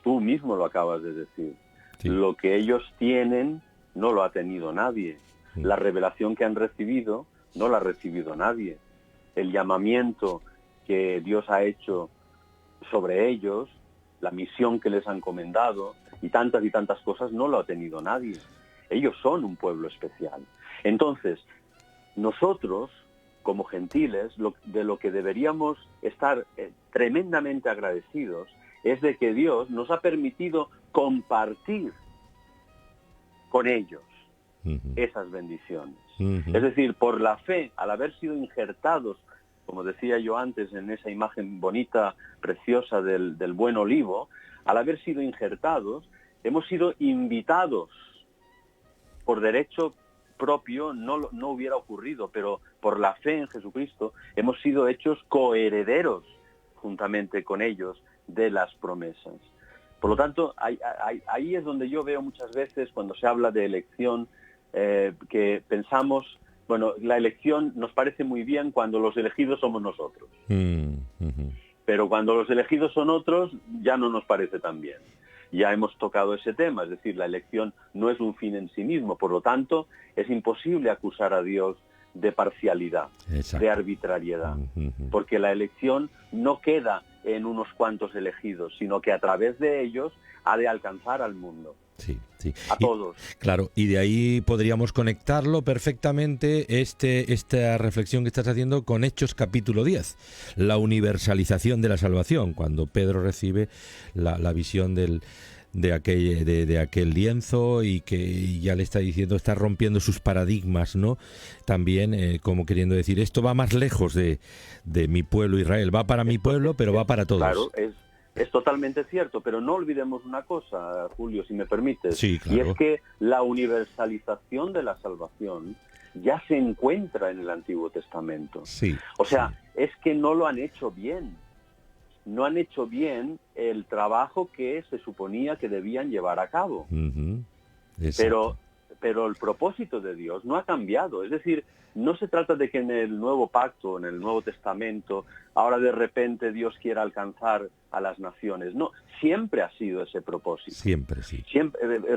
tú mismo lo acabas de decir. Sí. Lo que ellos tienen no lo ha tenido nadie. Sí. La revelación que han recibido no la ha recibido nadie. El llamamiento que Dios ha hecho sobre ellos, la misión que les han encomendado y tantas cosas no lo ha tenido nadie. Ellos son un pueblo especial. Entonces, nosotros, como gentiles, de lo que deberíamos estar tremendamente agradecidos es de que Dios nos ha permitido compartir con ellos esas bendiciones. Es decir, por la fe, al haber sido injertados, como decía yo antes en esa imagen bonita, preciosa del buen olivo, al haber sido injertados, hemos sido invitados por derecho propio, no hubiera ocurrido, pero por la fe en Jesucristo hemos sido hechos coherederos juntamente con ellos de las promesas. Por lo tanto, ahí es donde yo veo muchas veces cuando se habla de elección, que pensamos, bueno, la elección nos parece muy bien cuando los elegidos somos nosotros. Pero cuando los elegidos son otros, ya no nos parece tan bien. Ya hemos tocado ese tema, es decir, la elección no es un fin en sí mismo, por lo tanto, es imposible acusar a Dios de parcialidad, de arbitrariedad, porque la elección no queda en unos cuantos elegidos, sino que a través de ellos ha de alcanzar al mundo. Sí. A todos. Claro, y de ahí podríamos conectarlo perfectamente esta reflexión que estás haciendo con Hechos capítulo 10, la universalización de la salvación, cuando Pedro recibe la visión de aquel lienzo y que ya le está diciendo, está rompiendo sus paradigmas, ¿no? También como queriendo decir, esto va más lejos de mi pueblo Israel, va para mi pueblo, pero va para todos. Claro, es totalmente cierto, pero no olvidemos una cosa, Julio, si me permites, sí, claro. Y es que la universalización de la salvación ya se encuentra en el Antiguo Testamento. Sí, o sea, es que no lo han hecho bien. No han hecho bien el trabajo que se suponía que debían llevar a cabo. Uh-huh. Pero pero el propósito de Dios no ha cambiado. Es decir, no se trata de que en el Nuevo Pacto, en el Nuevo Testamento, ahora de repente Dios quiera alcanzar a las naciones. No, siempre ha sido ese propósito. Siempre, sí.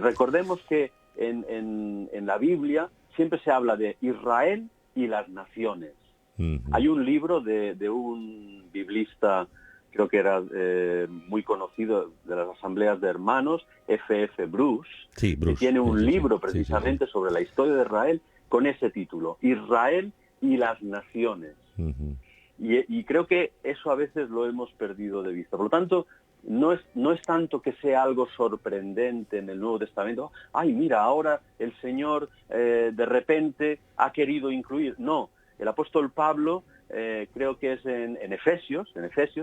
Recordemos que en la Biblia siempre se habla de Israel y las naciones. Uh-huh. Hay un libro de un biblista, creo que era muy conocido, de las asambleas de hermanos, F.F. Bruce, que tiene un libro precisamente sobre la historia de Israel con ese título, Israel y las naciones. Uh-huh. Y creo que eso a veces lo hemos perdido de vista. Por lo tanto, no es tanto que sea algo sorprendente en el Nuevo Testamento. Ay, mira, ahora el Señor de repente ha querido incluir. No, el apóstol Pablo, creo que es en Efesios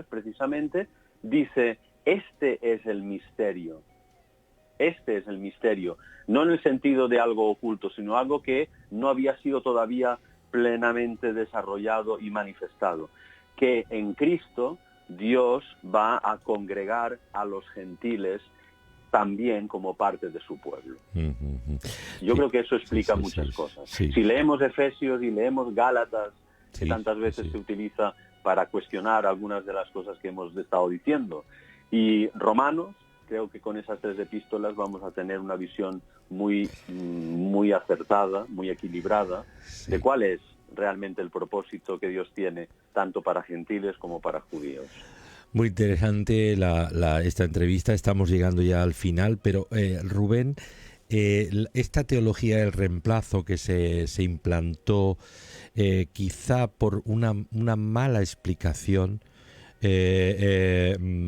precisamente, dice, este es el misterio. Este es el misterio. No en el sentido de algo oculto, sino algo que no había sido todavía plenamente desarrollado y manifestado. Que en Cristo Dios va a congregar a los gentiles también como parte de su pueblo. Yo creo que eso explica muchas cosas. Si leemos Efesios y leemos Gálatas, que tantas veces se utiliza para cuestionar algunas de las cosas que hemos estado diciendo, y Romanos, creo que con esas 3 epístolas vamos a tener una visión muy acertada, muy equilibrada, de cuál es realmente el propósito que Dios tiene, tanto para gentiles como para judíos. Muy interesante esta entrevista, estamos llegando ya al final, pero Rubén, esta teología del reemplazo que se implantó quizá por una mala explicación,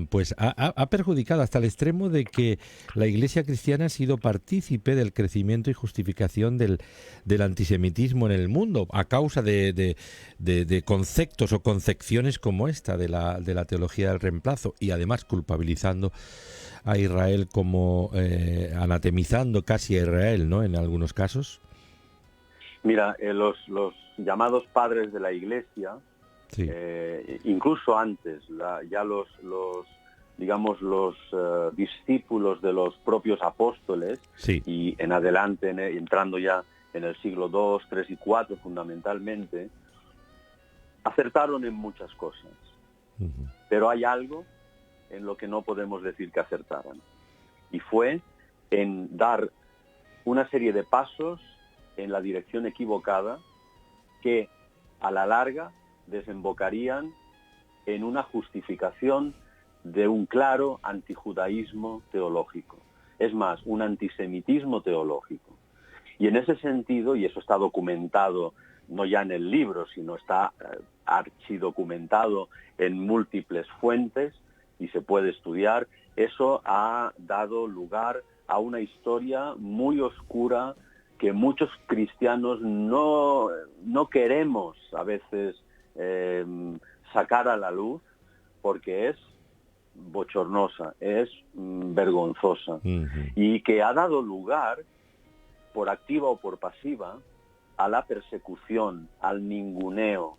pues ha perjudicado hasta el extremo de que la Iglesia cristiana ha sido partícipe del crecimiento y justificación del antisemitismo en el mundo a causa de conceptos o concepciones como esta de la teología del reemplazo, y además culpabilizando a Israel como anatemizando casi a Israel, ¿no?, en algunos casos. Mira, los llamados padres de la Iglesia, incluso antes, ya los discípulos de los propios apóstoles, y en adelante, entrando ya en el siglo II, III y IV fundamentalmente, acertaron en muchas cosas. Uh-huh. Pero hay algo en lo que no podemos decir que acertaran, y fue en dar una serie de pasos en la dirección equivocada que a la larga desembocarían en una justificación de un claro antijudaísmo teológico. Es más, un antisemitismo teológico. Y en ese sentido, y eso está documentado no ya en el libro, sino está archidocumentado en múltiples fuentes y se puede estudiar, eso ha dado lugar a una historia muy oscura que muchos cristianos no queremos a veces sacar a la luz, porque es bochornosa, es vergonzosa, uh-huh. Y que ha dado lugar, por activa o por pasiva, a la persecución, al ninguneo,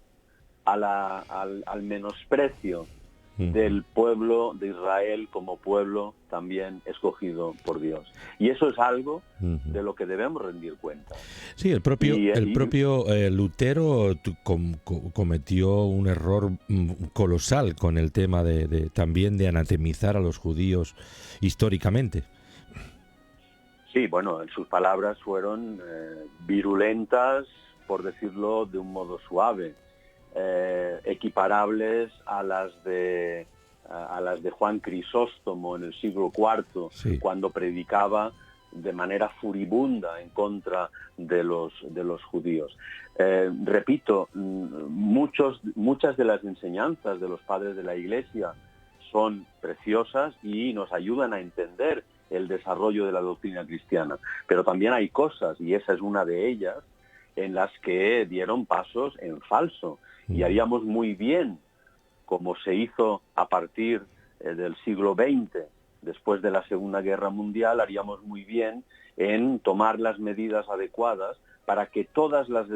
al menosprecio, uh-huh, del pueblo de Israel como pueblo también escogido por Dios. Y eso es algo, uh-huh, de lo que debemos rendir cuenta. Sí, el propio Lutero cometió un error colosal con el tema también de anatemizar a los judíos históricamente. Sí, bueno, sus palabras fueron virulentas, por decirlo de un modo suave. Equiparables a las de Juan Crisóstomo en el siglo IV, sí, cuando predicaba de manera furibunda en contra de los judíos. Repito, muchas de las enseñanzas de los padres de la Iglesia son preciosas y nos ayudan a entender el desarrollo de la doctrina cristiana, pero también hay cosas, y esa es una de ellas, en las que dieron pasos en falso. Y haríamos muy bien, como se hizo a partir del siglo XX, después de la Segunda Guerra Mundial, haríamos muy bien en tomar las medidas adecuadas para que todas las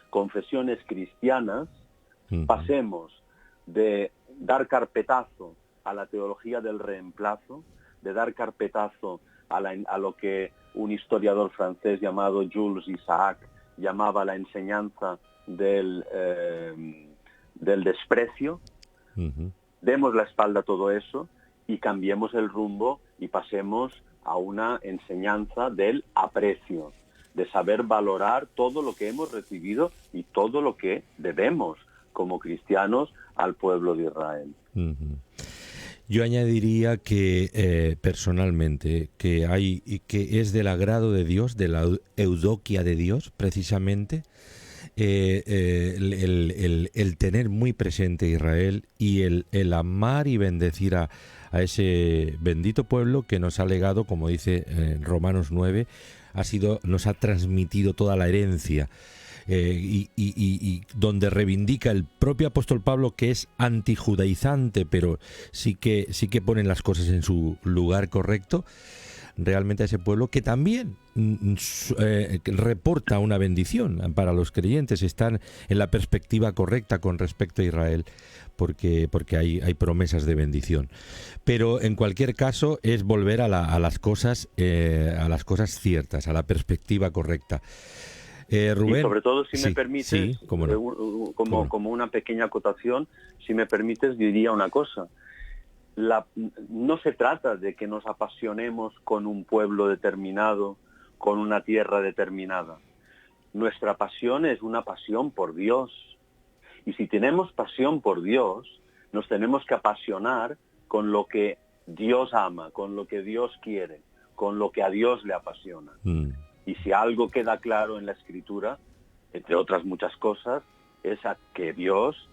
confesiones cristianas pasemos de dar carpetazo a la teología del reemplazo, de dar carpetazo a lo que un historiador francés llamado Jules Isaac llamaba la enseñanza del desprecio. Demos la espalda a todo eso y cambiemos el rumbo y pasemos a una enseñanza del aprecio, de saber valorar todo lo que hemos recibido y todo lo que debemos como cristianos al pueblo de Israel. Yo añadiría que personalmente que es del agrado de Dios, de la eudoquia de Dios, precisamente, el tener muy presente Israel y el amar y bendecir a ese bendito pueblo que nos ha legado, como dice Romanos 9, nos ha transmitido toda la herencia. Y donde reivindica el propio apóstol Pablo, que es antijudaizante, pero sí que ponen las cosas en su lugar correcto, realmente a ese pueblo que también reporta una bendición para los creyentes, están en la perspectiva correcta con respecto a Israel, porque hay promesas de bendición. Pero en cualquier caso es volver a las cosas ciertas, a la perspectiva correcta. Rubén, y sobre todo, si me permites, como una pequeña acotación, si me permites, diría una cosa. No se trata de que nos apasionemos con un pueblo determinado, con una tierra determinada. Nuestra pasión es una pasión por Dios. Y si tenemos pasión por Dios, nos tenemos que apasionar con lo que Dios ama, con lo que Dios quiere, con lo que a Dios le apasiona. Y si algo queda claro en la Escritura, entre otras muchas cosas, es a que Dios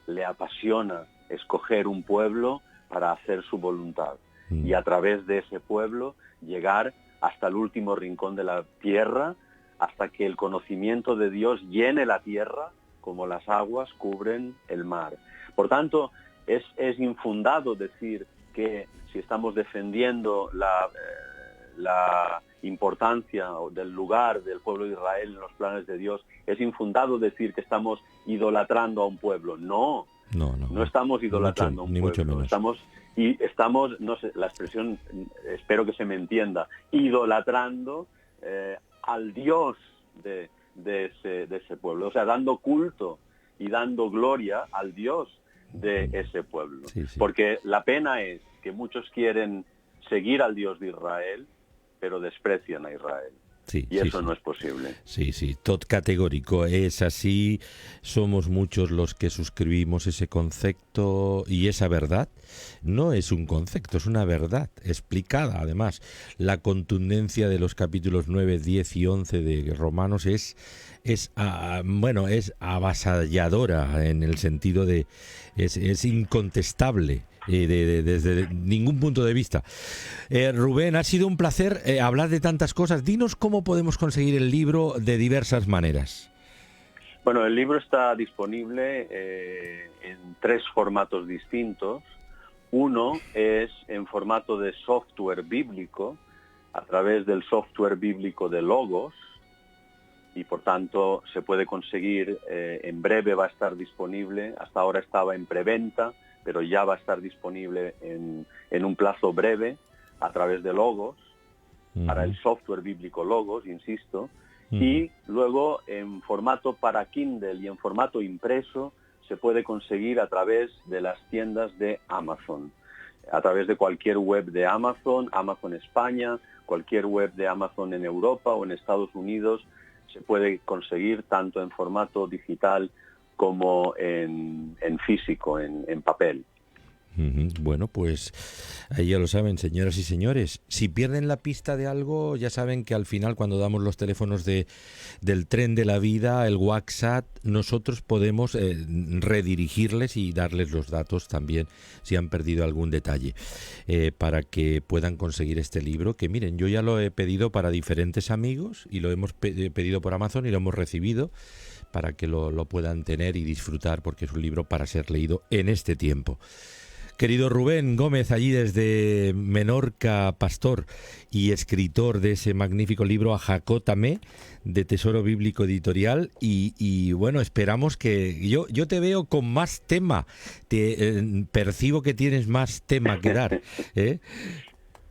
le apasiona escoger un pueblo para hacer su voluntad. Y a través de ese pueblo llegar hasta el último rincón de la tierra, hasta que el conocimiento de Dios llene la tierra como las aguas cubren el mar. Por tanto, es infundado decir que si estamos defendiendo la importancia del lugar del pueblo de Israel en los planes de Dios, es infundado decir que estamos idolatrando a un pueblo. No estamos idolatrando a un pueblo. Mucho menos. Estamos, no sé, la expresión, espero que se me entienda, idolatrando al Dios de ese pueblo, o sea, dando culto y dando gloria al Dios de ese pueblo. Sí. Porque la pena es que muchos quieren seguir al Dios de Israel, pero desprecian a Israel. Y eso no es posible. Sí, tot categórico. Es así, somos muchos los que suscribimos ese concepto y esa verdad. No es un concepto, es una verdad explicada. Además, la contundencia de los capítulos 9, 10 y 11 de Romanos es avasalladora en el sentido de es incontestable. Desde ningún punto de vista. Rubén, ha sido un placer hablar de tantas cosas. Dinos cómo podemos conseguir el libro de diversas maneras. Bueno, el libro está disponible en 3 formatos distintos. Uno es en formato de software bíblico, a través del software bíblico de Logos, y por tanto se puede conseguir, en breve va a estar disponible. Hasta ahora estaba en preventa, pero ya va a estar disponible en un plazo breve a través de Logos, para el software bíblico Logos, insisto, y luego en formato para Kindle y en formato impreso se puede conseguir a través de las tiendas de Amazon, a través de cualquier web de Amazon, Amazon España, cualquier web de Amazon en Europa o en Estados Unidos, se puede conseguir tanto en formato digital como en físico, en papel. Bueno, pues ahí ya lo saben, señoras y señores. Si pierden la pista de algo, ya saben que al final, cuando damos los teléfonos del tren de la vida, el WhatsApp, nosotros podemos redirigirles y darles los datos también si han perdido algún detalle, para que puedan conseguir este libro, que miren, yo ya lo he pedido para diferentes amigos y lo hemos pedido por Amazon y lo hemos recibido, para que lo puedan tener y disfrutar, porque es un libro para ser leído en este tiempo. Querido Rubén Gómez, allí desde Menorca, pastor y escritor de ese magnífico libro Ajacotamé, de Tesoro Bíblico Editorial, y bueno, esperamos que... Yo te veo con más tema, percibo que tienes más tema que dar, ¿eh?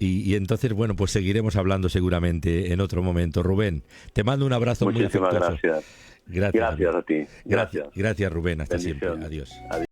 y entonces, bueno, pues seguiremos hablando seguramente en otro momento. Rubén, te mando un abrazo muy afectuoso. Muchísimas gracias. Gracias Gracias a ti. Gracias. Gracias, Rubén. Hasta Bendiciones. siempre. Adiós. Adiós.